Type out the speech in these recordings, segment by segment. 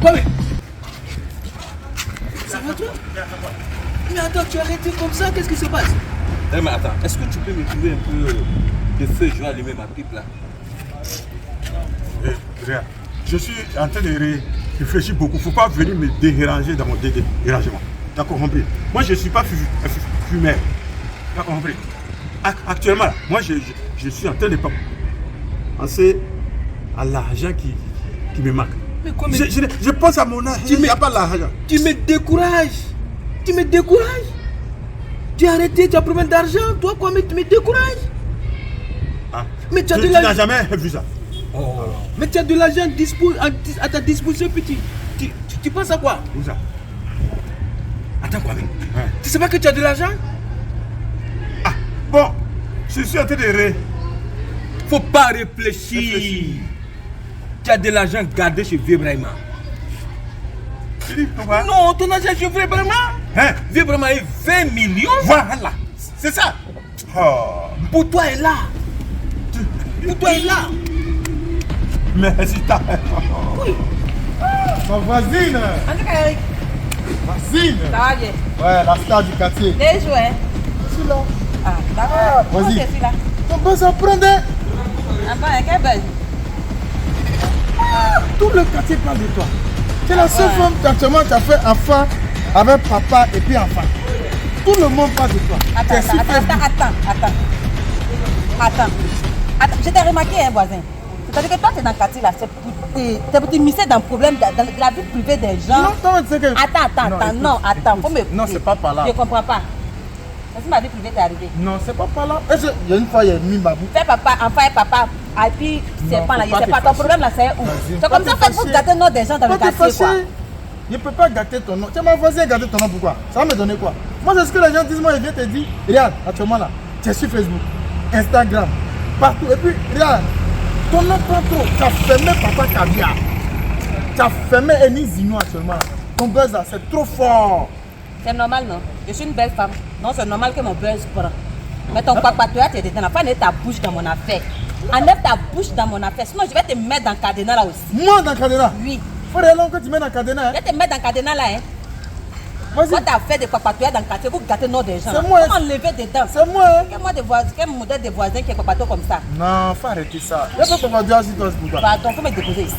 Kwame. Ça va toi? Mais attends, tu as arrêté comme ça, qu'est-ce qui se passe? Mais attends, est-ce que tu peux me trouver un peu de feu? Je vais allumer ma pipe là. Rien. Je suis en train de réfléchir beaucoup. Il ne faut pas venir me déranger dans mon dérangement. D'accord, compris? Moi, je ne suis pas fumeur. D'accord, compris? Actuellement, moi, je suis en train de penser à l'argent qui me manque. Mais quoi, mais... Je pense à mon âge. Il n'y a pas l'argent. Tu me décourages. Tu me décourages. Tu as arrêté, tu as problème d'argent. Toi, quoi, mais tu me décourages. Ah. Mais tu as Tu n'as jamais vu ça. Oh. Mais tu as de l'argent à ta disposition, petit. Tu penses à quoi? Où ça? Attends, quoi, mais tu sais pas que tu as de l'argent? Ah, bon, je suis en train de Faut pas réfléchir. Tu as de l'argent gardé chez Vieux Brahima. Non, ton argent chez Vieux Brahima. Hein? Vieux Brahima est 20 millions. Voilà, c'est ça. Oh. Pour toi, elle est là. Pour toi, elle est là. Merci, ta. Oui. Ma voisine. En tout cas, Eric, Voisine. ça va bien. Ouais, la star du quartier. Des jouets. Je suis là. Ah, d'accord. Vas-y. Comment c'est là? Ton boss en prendait. Ah bon, quel buzz? Tout le quartier parle de toi. Tu es la seule femme actuellement qui a fait enfant avec papa et puis enfant. Tout le monde parle de toi. Attends. Je t'ai remarqué, hein, voisin. C'est-à-dire que toi, tu es dans le quartier là, c'est pour t'immiscer dans le problème de la vie privée des gens. Non, toi, tu sais que... Attends, faut me... Non, c'est pas par là. Je comprends pas. Est-ce que ma vie privée t'est arrivée? Non, c'est pas par là. Il y a une fois, il y a mis Babou. Fais papa, enfant et papa, et puis c'est pas là, je sais pas, ton problème là c'est où? C'est comme ça, faut gâter le nom des gens dans le quartier quoi. Je ne peux pas gâter ton nom. Tu m'as voisin gâter ton nom, pourquoi? Ça va me donner quoi? Moi, c'est ce que les gens disent. Moi, ils viennent te dire, regarde, actuellement là, tu es sur Facebook, Instagram, partout. Et puis, regarde, ton nom prend trop. Tu as fermé Papa Caviar. Tu as fermé Eni Zino actuellement. Ton buzz là, c'est trop fort. C'est normal, non? Je suis une belle femme. Non, c'est normal que mon buzz prend. Mais ton papa, toi, tu es dedans. Enlève ta bouche dans mon affaire. Enlève ta bouche dans mon affaire. Sinon, je vais te mettre dans le cadenas là aussi. Moi, dans le cadenas? Oui. Faut réellement que tu mets dans le cadenas. Je vais te mettre dans le cadenas là, hein. Vas-y. Quand tu as fait des papatouilles dans le quartier, vous gâtez le nom des gens. C'est moi. Faut enlever dedans. C'est moi. Quel modèle de voisin qui est papato comme ça? Non, faut arrêter ça. Je peux te dire si toi, c'est pour toi. Pardon, faut me déposer ici.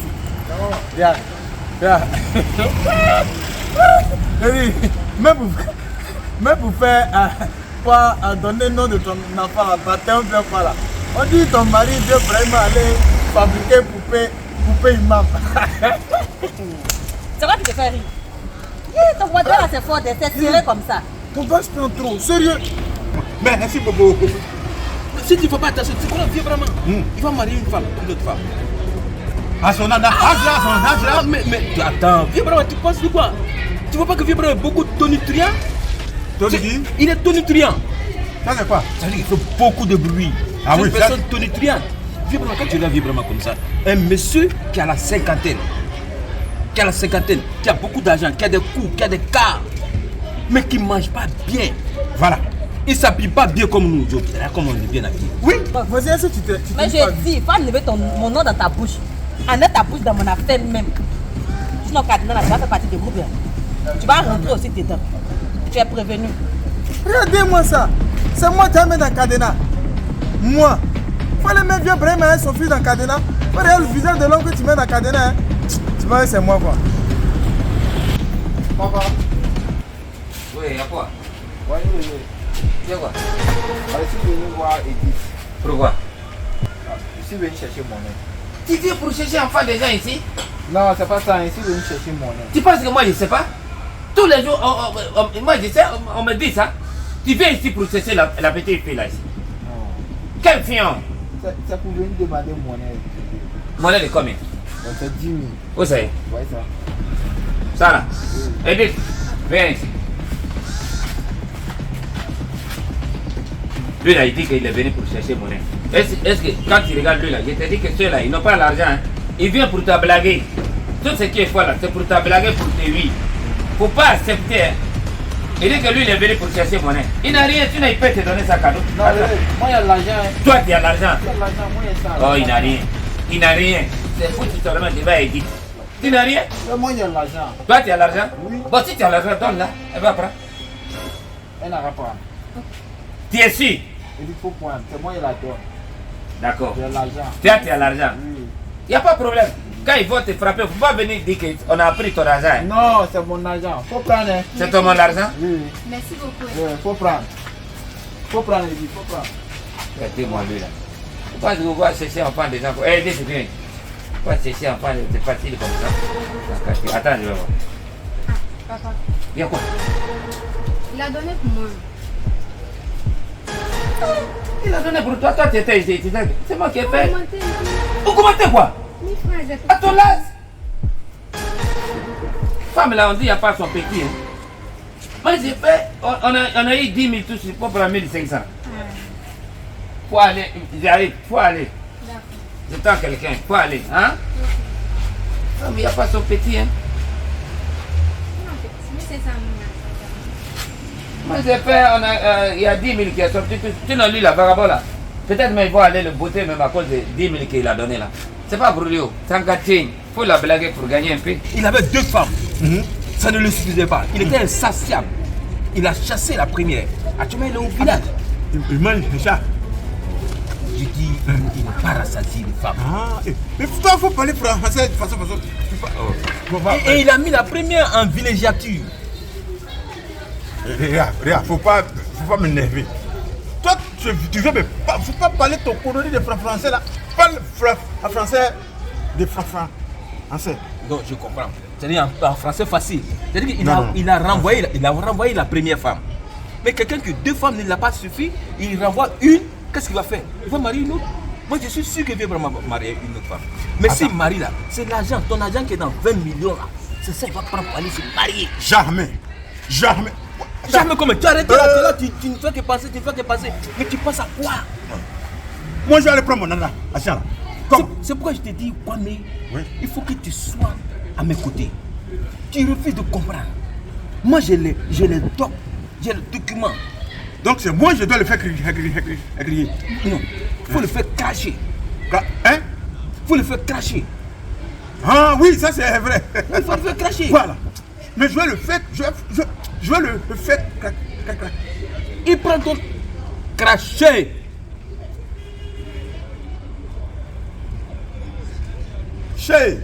Regarde. Même pour faire donner le nom de ton enfant à baptême, là. On dit ton mari veut vraiment aller fabriquer poupée imam. C'est quoi qui te fait rire? Ton voisin là c'est fort, c'est serré comme ça. Ton boss prend trop, sérieux. Mais merci beaucoup. Si tu ne fais pas attention, tu crois Vieux Brahima. Il va marier une femme, une autre femme. À son âge là. Mais attends, Vieux Brahima, tu penses de quoi? Tu vois pas que Vieux Brahima a beaucoup de tonitruants? Il est tonitruant. Ça c'est quoi? Ça veut dire qu'il fait beaucoup de bruit. Ah c'est oui, une personne tonitruante. Vieux Brahima, quand tu regardes Vieux Brahima comme ça, un monsieur qui a la cinquantaine, qui a beaucoup d'argent, qui a des coups, qui a des cars, mais qui ne mange pas bien. Voilà. Il ne s'habille pas bien comme nous, Joe. Comme on est bien habillé. Oui. Vas-y, est-ce que tu mais je dis, il faut enlever mon nom dans ta bouche. Enlève ta bouche dans mon affaire même. Sinon, Cardinal, là, tu vas faire partie du groupe. Là. Tu vas rentrer aussi dedans. Tu es prévenu. Regardez-moi ça. C'est moi qui ai mis dans le cadenas. Moi. Il faut les mettre Vieux Brahima et son fils dans le cadenas. Il faut regarder le visage de l'homme que tu mets dans le cadenas. Hein. Tu vois, c'est moi quoi. Papa. Oui, il y a quoi? Oui. Il y a quoi? Je suis venu voir Edith. Pourquoi? Je suis venu chercher mon nom. Tu viens pour chercher enfant des gens ici? Non, c'est pas ça. Je suis venu chercher mon nom. Tu penses que moi je ne sais pas? Tous les jours, moi je sais, on me dit ça. Tu viens ici pour chercher la petite fille là ici. Non. Quelle fille? C'est pour venir demander mon aide. Mon aide de combien? C'est 10 000. Où c'est? Ouais, ça. Ça là? Edith, viens ici. Lui là, il dit qu'il est venu pour chercher mon aide. Est-ce que quand tu regardes lui là, je te dis que ceux là, ils n'ont pas l'argent. Hein? Il vient pour te blaguer. Tout ce qui est faux là, c'est pour te blaguer, pour te lui. Faut pas accepter. Hein? Il dit que lui il est venu pour chercher mon aide. Il n'a rien, tu n'as pas te donner sa cadeau. Non, moi, il y a l'argent. Hein. Toi, tu as l'argent. Il y a l'argent, moi, il y a ça. Oh, il n'a rien. Il n'a rien. C'est foutu seulement, tu vas Edith. Tu n'as rien? Moi, il y a l'argent. Toi, tu as l'argent? Oui. Bon, si tu as l'argent, donne-la. Elle va prendre. Elle n'aura pas. Tu es sûr? Il faut prendre. C'est moi qui la donne. D'accord. Il y a l'argent. Toi, tu as l'argent. Oui. Il n'y a pas de problème. Quand ils vont te frapper, il ne faut pas venir dire qu'on a pris ton argent. Hein. Non, c'est mon argent. Faut prendre. Hein. C'est ton mon argent? Oui. Merci beaucoup. Oui, faut prendre. Faut prendre, il faut prendre. Regardez-moi lui là. Pourquoi je vois chercher un enfant des gens? Eh, c'est bien. Pourquoi chercher un enfant de facile comme ça? Attends, je vais voir. Papa, Il y a quoi? il a donné pour moi. Il a donné pour toi. Toi, tu étais ici. C'est moi qui ai fait. Augmenter un Vous commentez quoi? peu. 1000 francs, j'ai À ton âge? Femme là, on dit qu'il n'y a pas son petit. Hein. Moi, j'ai fait. On a eu 10 000 tous pour prendre 1500. Faut aller. J'arrive. Faut aller. D'accord. J'attends quelqu'un. Faut aller. Hein? Non, mais il n'y a pas son petit. Hein. Non, c'est ça, mon Moi, j'ai fait. Il y a 10 000 qui est sorti. Tu n'as lu la vagabond là. Peut-être mais il va aller le botter même à cause des 10 000 qu'il a donné là. C'est pas pour lui. C'est un gâteau. Il faut la blaguer pour gagner un peu. Il avait 2 femmes. Ça ne le suffisait pas. Il était insatiable. Il a chassé la première. Actuellement, il est au village. Il mange ça. Je dis, il n'a pas rassasié les femmes. Ah, mais toi, il faut parler français de façon. Et il a mis la première en villégiature. Regarde, faut pas m'énerver. Toi, tu veux, mais faut pas parler ton colonie de français là. Parle français de français. Donc, je comprends. C'est-à-dire en français facile. C'est-à-dire qu'il Non. il a renvoyé la première femme. Mais quelqu'un que 2 femmes ne l'a pas suffi, il renvoie une. Qu'est-ce qu'il va faire? Il va marier une autre. Moi, je suis sûr qu'il va vraiment marier une autre femme. Mais s'il marie là, c'est l'argent, ton argent qui est dans 20 millions là. C'est ça qu'il va prendre pour aller se marier. Jamais. Jamais comme tu arrêtes là, tu ne fais que passer, Mais tu penses à quoi? Moi, je vais aller prendre mon argent. C'est pourquoi je te dis, Kwame, Oui. il faut que tu sois à mes côtés. Tu refuses de comprendre. Moi, j'ai les documents. Donc, c'est moi, je dois le faire crier. Non, il faut le faire cracher. Hein? Il faut le faire cracher. Ah oui, ça c'est vrai. Il faut le faire cracher. Voilà. Mais je vais le faire. Je vais le faire. Il prend ton cracher. Chez.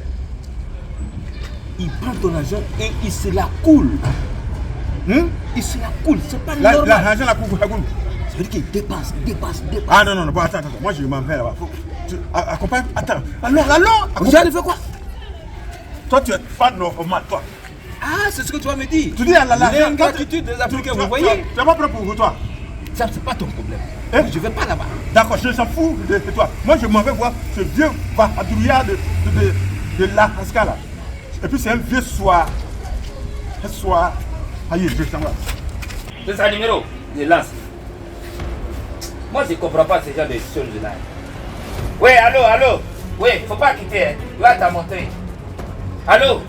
Il prend ton argent et il se la coule. Il se la coule, c'est pas normal. L'argent la coule. Ça veut dire qu'il dépasse. Ah non, bon, attends. Moi je m'en vais là-bas. Accompagne. Attends. Alors. Vous allez faire quoi? Toi, tu es pas normal, toi. Ah, c'est ce que tu vas me dire. Tu dis à l'argent. L'ingratitude des Africains, vous voyez? Tu n'as pas pris pour toi. Ça, c'est pas ton problème. Hein? Je vais pas là-bas. D'accord, je s'en fous de toi. Moi, je m'en vais voir ce vieux badouillard de la Pascal. Et puis, c'est un vieux soir. Aïe, je t'en vais. C'est ça numéro. Je lance. Moi, je ne comprends pas ce genre de choses là. Oui, allô. Oui, faut pas quitter. Hein. Là, t'as montré. Allô?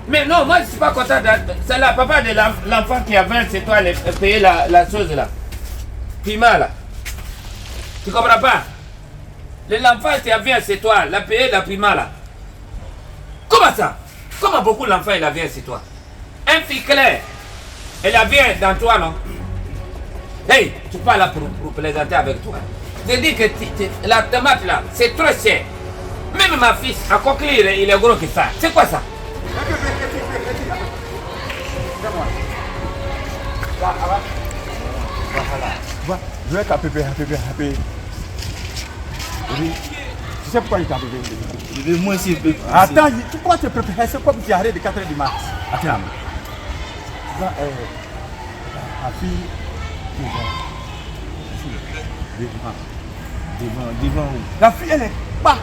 Mais non, moi, je suis pas content. C'est la papa de l'enfant qui a 20, c'est toi, payer la chose là. Pima là. Tu comprends pas? L'enfant qui a 20, c'est toi, la payer la prima là. Comment ça? Comment beaucoup l'enfant il a 20, c'est toi? Un fille clair. Elle a 20 dans toi, non? Hey, tu pas là pour plaisanter avec toi. Je dis que la tomate là, c'est trop cher. Même ma fille, à coquille, il est gros que ça. C'est quoi ça? Je vais taper. Oui. Tu sais pourquoi il t'a appelé? Moi aussi, je peux. Attends, tu crois que tu es préparé? C'est comme tu arrêtes de 4h du matin. Attends. Ma fille, Devant où? la fille, elle est pas.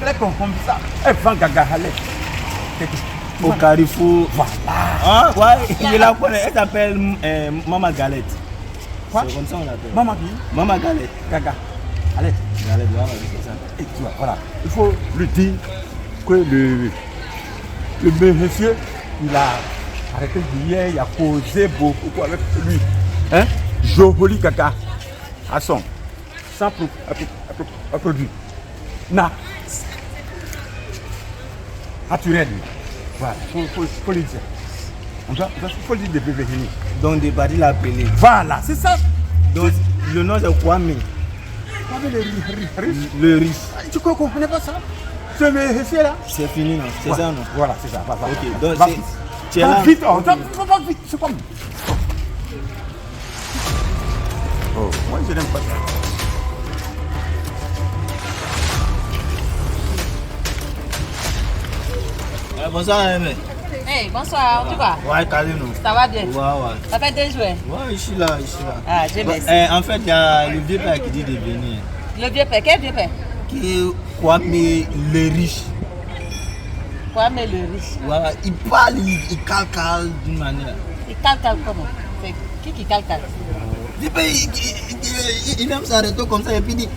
Elle est comme ça. Elle vend gaga halé. Au Carrefour. Voilà. Ah, ouais, il la connaît. Elle s'appelle Maman Galette. Quoi? C'est comme ça on l'appelle. Maman qui? Maman Galette. Gaga. Allez. Galette, voilà, c'est ça. Et tu vois, voilà. Il faut lui dire que le monsieur, il a arrêté hier, il a causé beaucoup avec lui. Hein? Joli Gaga. À son. Sans produit. Na. naturel. Voilà, faut le dire. Il faut le dire de bébé Henny. Donc, de Badi l'a appelé. Voilà, c'est ça. Donc, le nom c'est Kwame. Kwame riche. Le riche. Tu connais pas ça? C'est là. C'est fini, non? C'est ça, non? Voilà, c'est ça. Va. Ok, donc Va c'est. vite. Tu es là. Va vite, va vite, c'est comme. Oh, moi je n'aime pas ça. Bonsoir, Aimé. Hey, bonsoir, tu vas? Ouais, calme, non? Ça va bien? Ouais. Ça fait 2 jours? Ouais, je suis là. Ah, je merci. En fait, il y a le vieux père qui dit de venir. Le vieux père, quel vieux père? Qui est Kwame le riche. Kwame le riche. Voilà, il parle, il calcale d'une manière. Il calcale comment? C'est qui calcale? Il aime s'arrêter comme ça et puis il dit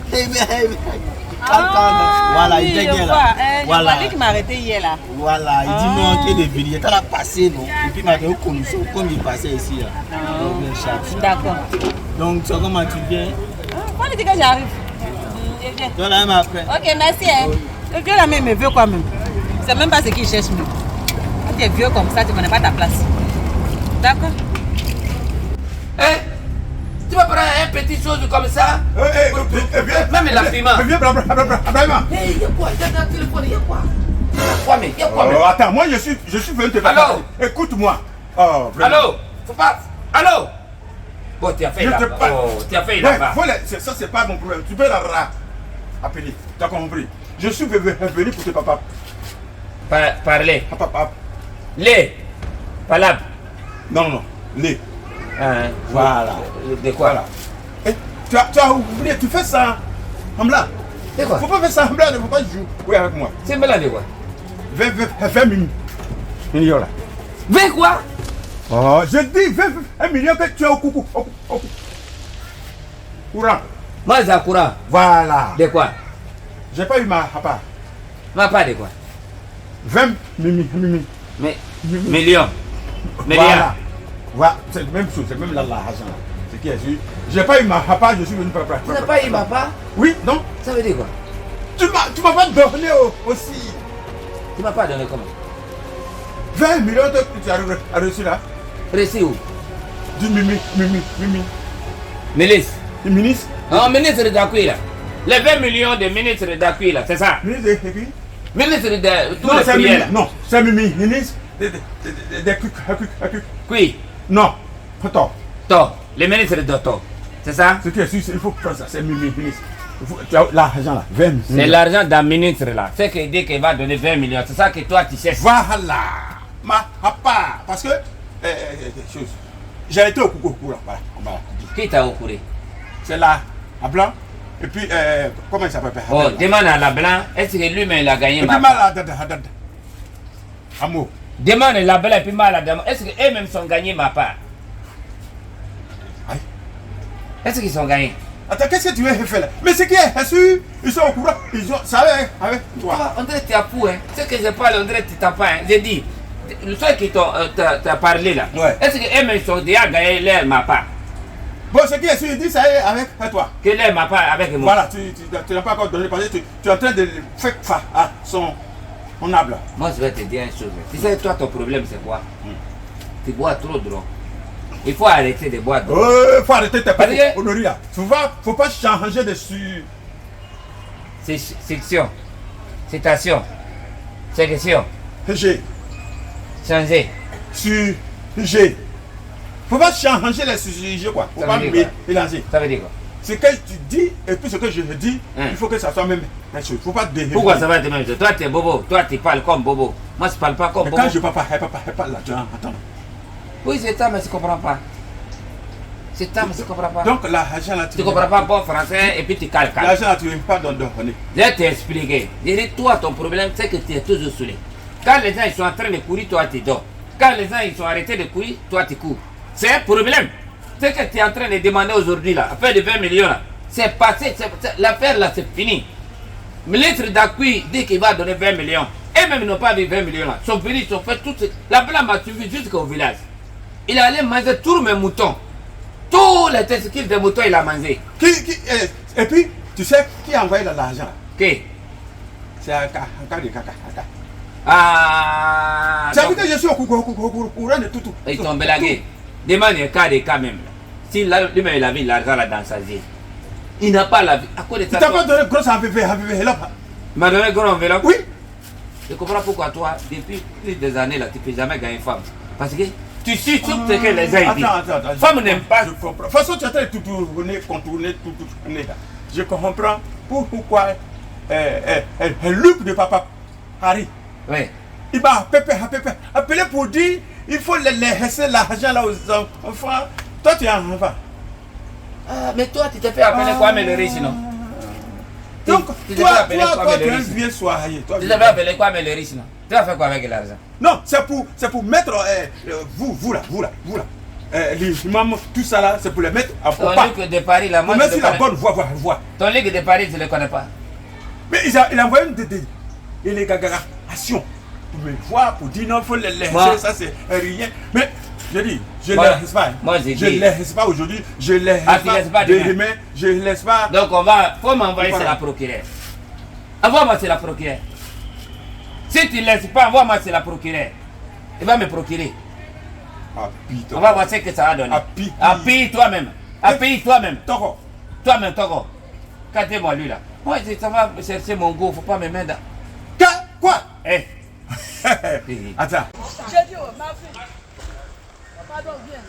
Voilà, il oui, dégueule là. Voilà. Lui qui m'a arrêté hier là. Voilà, il dit non, qu'il est venu. Il était là passé, non. Et puis maintenant, comme il passait ici là. D'accord. Donc, c'est comment tu viens? Quand il dit que j'arrive. Je viens. Tu vas même après. Ok, merci. Hein. Le vieux là même me veut quoi même. C'est même pas ce qu'il cherche même. Quand tu es vieux comme ça, tu ne connais pas ta place. D'accord. Hein? Tu vas prendre un petit chose comme ça? Même la piment. Viens, Abraham. Hey, il y a quoi? Il y a dans le téléphone, il y a quoi? Il y a quoi? Attends, moi je suis venu te parler. Allô? Écoute-moi. Oh, vraiment. Allô? Faut pas. Allô? Bon, tu as fait Je te là-bas. parle. Oh, tu as fait là-bas. Ça, c'est pas mon problème. Tu peux la appeler. Tu as compris? Je suis venu pour te papa. Parler. Papa. Les. Palabre. Non. Les. Hein? Voilà. De quoi? Voilà. Et tu as oublié, tu fais ça en blanc. De quoi? Faut pas faire ça en blanc, ne faut pas jouer avec moi. C'est blanc de quoi? 20 minutes. Millions là. 20 quoi? Oh, je dis 1 million que tu as au coucou. Courant. Moi, j'ai courant. Voilà. De quoi? J'ai pas eu ma papa. Ma pas de quoi? 20 millions. Mais, millions. Voilà, c'est la même chose, c'est même l'argent. C'est qui est sûr. J'ai pas eu ma papa, je suis venu papa. Tu n'as pas eu papa? Oui, non. Ça veut dire quoi? Tu m'as pas donné aussi. Tu m'as pas donné comment? 20 millions que tu as reçu là. Reçu où? Du Mimi. Milice. Du ministre. Un ministre d'Accueil là. Les 20 millions de ministres d'Accueil là, c'est ça? Ministre de qui? Ministre de tous Non, les c'est prières là. Non, c'est Mimi. Ministre de Qui? Non, attends. Toi, les ministres de toi. C'est ça? Ce qui est sûr, il faut faire ça, c'est Mimi. Ministre. Tu as l'argent là, 20 millions. C'est l'argent d'un ministre là. C'est qu'il dit qu'il va donner 20 millions. C'est ça que toi tu cherches. Voilà. Ma papa. Parce que. J'ai été au coucou là. Voilà. Qui t'a couru? C'est là, à Blanc. Et puis, comment il s'appelle? Oh, demande à la blanc, est-ce que lui-même il a gagné Et ma puis, part? mal à Amour. Demande à la blanc et puis mal à la dame. Est-ce qu'eux-mêmes sont gagnés ma part? Aïe. Est-ce qu'ils sont gagnés? Attends, qu'est-ce que tu veux faire là? Mais c'est qui est sûr, ils sont au courant, ils ont. Ça va avec toi. On dirait que tu as fou, hein. Ce que je parle, on dirait que tu t'as pas. J'ai dit, ceux qui t'ont parlé là, Ouais. est-ce qu'eux-mêmes sont déjà gagnés leur ma part? Bon, ce qui est sûr, il dit ça est avec toi. Que leur ma part avec moi? Voilà, tu n'as pas encore donné parce que tu es en train de faire face à son âme. Moi, je vais te dire une chose. Tu sais, toi, ton problème, c'est quoi? Tu bois trop de l'eau. Il faut arrêter de boire de l'eau. Il faut arrêter tes Parce que- honoria. Faut pas changer de C'est section, citation, sélection, sujet. changer. Sujet. Faut pas changer les sujets quoi. Faut Ça pas veut dire mélanger. Ça veut dire quoi? Ce que tu dis et puis ce que je dis, il faut que ça soit même la chose. Faut pas déranger. Pourquoi ça va être même chose? Toi, tu es bobo. Toi, tu parles comme bobo. Moi, je parle pas comme Mais bobo. quand je parle pas, elle parle l'argent. Attends. Oui, c'est ça, mais je comprends pas. C'est ça, mais je comprends pas. Donc l'argent là, Tu comprends pas bon français et puis tu calques. l'argent là, tu ne veux pas donner. Je t'ai expliqué. Je dis, toi, ton problème, c'est que tu es toujours saoulé. Quand les gens ils sont en train de courir, toi, tu dors. Quand les gens ils sont arrêtés de courir, toi, tu cours. C'est un problème. C'est que tu es en train de demander aujourd'hui, là, affaire de 20 millions, là. C'est passé, l'affaire, là, c'est fini. Le ministre d'Accueil dit qu'il va donner 20 millions. Et même ils n'ont pas vu 20 millions, là. Ils sont venus, ils ont fait tout. La blâme m'a suivi jusqu'au village. Il est allé manger tous mes moutons. Tous les testicules de moutons, il a mangé. Et puis, tu sais qui a envoyé l'argent? Qui? C'est un cas de caca. Ah. Ça veut dire que je suis au courant de tout. Ils t'ont blagué. Demande un cas de cas même. Si lui-même il a mis l'argent là dans sa vie, il n'a pas la vie. À quoi de ça? Tu t'as pas donné grosse enveloppe? Il m'a donné grosse enveloppe? Oui. Je comprends pourquoi toi, depuis plus des années là, tu ne peux jamais gagner une femme. Parce que tu sais tout ce que les gens disent. Attends. Femme n'aime pas. Je comprends. De toute façon, tu es en train de tout contourner. Je comprends pourquoi elle loupe de papa Harry. Oui. Il m'a appelé pour dire il faut laisser l'argent là aux enfants. Toi, tu es un enfant. Ah, mais toi, tu t'es fait appeler quoi, mais le riche, non? Donc, tu toi, t'es fait appeler quoi, tu es mais un le riche? vieux soirée. Tu t'es fait appeler quoi, mais le riche, non? Tu vas faire quoi avec l'argent? Non, c'est pour mettre vous là. L'imam, tout ça là, c'est pour les mettre à Ton pas. ligue de Paris, là, moi, Pour je mettre le sur la connais. bonne voie. Ton ligue de Paris, je ne le connais pas. Mais il a envoyé une délégation pour me voir, pour dire non, il faut les laisser, Moi. ça c'est rien. Mais je dis, je ne Moi. les laisse pas. Moi, j'ai je dit. ne les laisse pas aujourd'hui, je ne les laisse Ah, tu laisses pas demain. demain, je ne laisse pas. Donc, faut m'envoyer sur la procureure. Envoie-moi sur la procureure. Si tu ne laisses pas, envoie-moi sur la procureure. Il va me procurer. Ah, putain. On va voir ce que ça va donner. Appuie toi-même. Appuie toi-même. Toko. Toi-même, Togo. Catez-moi lui là. Moi, ça va chercher mon go, faut pas me mettre dans. Quoi? Eh. Attends. J'ai dit, ma fille. Pardon, viens.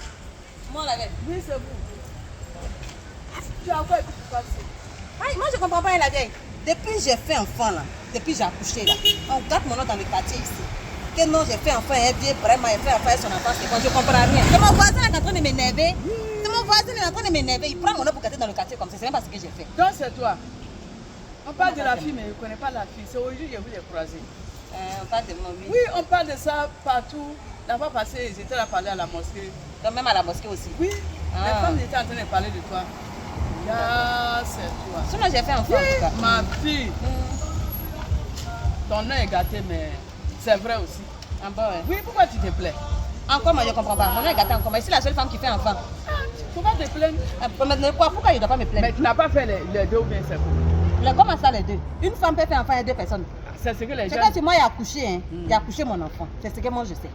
Moi, la vieille. Oui, c'est vous. Tu as quoi passer? Aïe, moi, je comprends pas, la vieille. Depuis j'ai fait enfant, là, depuis j'ai accouché, là, on garde mon nom dans le quartier ici. Que non, j'ai fait enfant, elle vient vraiment, elle fait enfant, son enfant, c'est quoi? Je comprends rien. C'est mon voisin qui est en train de m'énerver. C'est mon voisin qui est en train de m'énerver. Il prend mon nom pour garder dans le quartier comme ça. C'est même pas ce que j'ai fait. Donc, c'est toi. On parle de la fille, mais je ne connais pas la fille. C'est aujourd'hui que je vous ai croisé. On parle de moi, oui. Oui, on parle de ça partout. La fois passée, ils étaient là parler à la mosquée. Donc même à la mosquée aussi. Oui, les femmes étaient en train de parler de toi. Ah, c'est toi. Sinon, j'ai fait enfant, en tout cas. Ma fille. Ton nom est gâté, mais c'est vrai aussi. Ah bon, ouais. Oui, pourquoi tu te plais? Encore, moi, je comprends pas. Mon nom est gâté encore. Mais je suis la seule femme qui fait enfant. Pourquoi te plaindre? Maintenant, pourquoi il ne doit pas me plaindre? Mais tu n'as pas fait les deux ou bien c'est quoi? Comment ça, les deux? Une femme peut faire enfant et deux personnes. C'est ce que les C'est gens... comme si moi, il a accouché, hein. Il a accouché mon enfant. C'est ce que moi, je sais.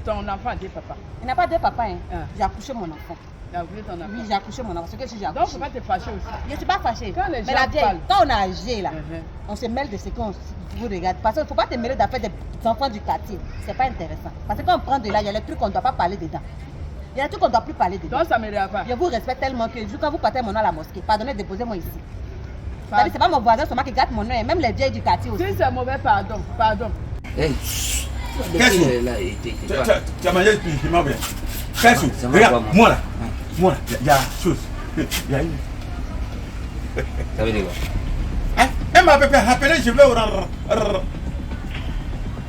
Ton enfant a dit papa. Il n'a pas deux papas, hein. Ah. J'ai accouché mon enfant. Il a voulu ton enfant. Oui, j'ai accouché mon enfant. C'est que j'ai accouché. Donc, il ne faut pas te fâcher aussi. Je ne suis pas fâchée. Quand les mais gens la vieille, parlent. quand on est âgé, là, on se mêle de ce qu'on vous regarde. Parce qu'il ne faut pas te mêler d'affaires des enfants du quartier. C'est pas intéressant. Parce que quand on prend de là, il y a les trucs qu'on ne doit pas parler dedans. Il y a des trucs qu'on ne doit plus parler dedans. Donc, ça ne me regarde pas. Je vous respecte tellement que quand vous partez mon nom à la mosquée, pardonnez, déposez-moi ici. C'est pas mon voisin seulement qui garde mon nom, et même les vieilles du quartier aussi. Si c'est mauvais, pardon. Hey. Qu'est-ce que tu as mangé depuis bien. Qu'est-ce que regarde, moi là, il y a chose. Il y a une. Ça veut dire quoi? Elle m'a appelé, je vais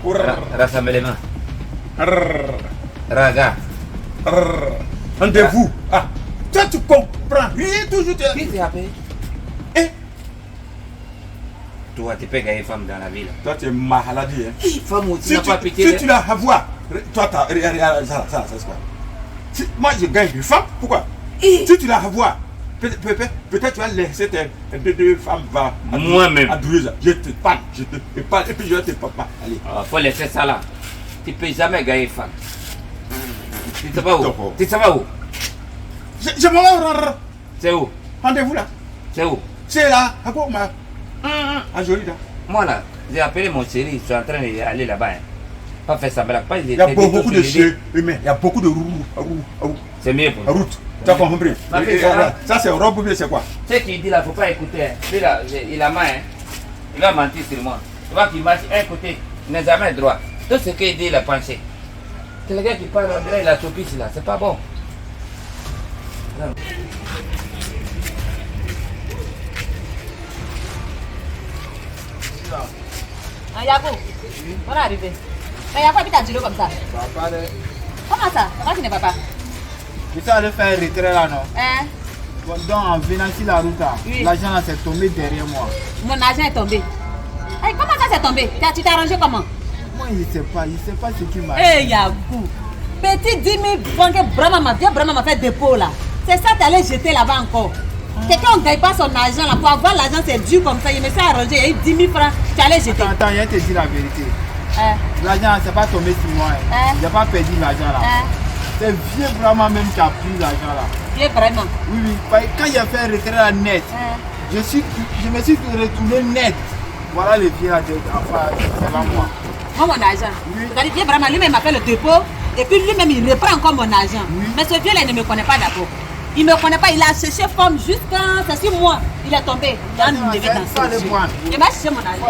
au Rassemblement. Raga. Rendez-vous. Ah, toi tu comprends rien toujours. Qui t'a appelé? Toi, tu peux gagner femme dans la ville. Toi tu es maladie. Femme où tu n'as pas pitié. Si tu l'as à voir, toi ça c'est quoi? Moi je gagne une femme, pourquoi? Si tu l'as à voir, peut-être tu vas laisser tes deux femmes moi-même. à 12 ans. Je te parle, et puis je vais te papa. Allez. Faut laisser ça là. Tu ne peux jamais gagner femme. Tu sais pas où? Tu sais pas où? Je m'en vais. C'est où? Rendez-vous là. C'est où? C'est là, à quoi à Joli là. Moi là, j'ai appelé mon chéri, je suis en train d'aller là-bas. Hein. Pas faire ça, pas il y a beaucoup de cheveux humains, il y a beaucoup de roues. C'est mieux pour nous. Route. Tu as compris? Ça c'est robe ou bien c'est quoi? Ce qu'il dit là, il ne faut pas écouter. Hein. Lui là, il a main. Hein. Il va mentir sur moi. Tu vois qu'il marche un côté, il n'est jamais droit. Tout ce qu'il dit, il a pensé. C'est le gars qui parle, on dirait il a chopé là, c'est pas bon. Non. Ah, Yako, on est arrivé. Mais Yako habite à Djilo comme ça. Papa, Comment ça? Comment tu n'es papa? je suis allé faire un retrait là, non? Hein? Bon, donc en venant sur la route, Oui. l'argent là s'est tombé derrière moi. Mon argent est tombé. Hey, comment ça s'est tombé? Tu t'es arrangé comment? Moi, je ne sais pas ce qui m'a Hey, Yako, petit 10 000 francs que Brahma m'a fait dépôt là. C'est ça que tu allais jeter là-bas encore. Quelqu'un ne gagne pas son argent là. Pour avoir l'argent, c'est dur comme ça. Il me s'est arrangé. Il y a eu 10 000 francs. Tu allais jeter. Attends, je te dis la vérité. L'argent, c'est pas tombé sur moi. J'ai pas perdu l'argent là. C'est vieux vraiment même qui a pris l'argent là. Vieux vraiment? Oui, oui. Quand j'ai fait un retrait à net, je me suis retourné net. Voilà le vieux là, enfin, c'est pas moi. Moi, mon argent. Oui. Vous allez bien vraiment, lui-même m'a fait le dépôt. Et puis lui-même, il reprend encore mon argent. Oui. Mais ce vieux-là, il ne me connaît pas d'abord. Il ne me connaît pas, il a cherché forme jusqu'à... C'est sur moi. Il est tombé. Il a enlevé dans Ça, ses le yeux. point. Il m'a cherché mon argent.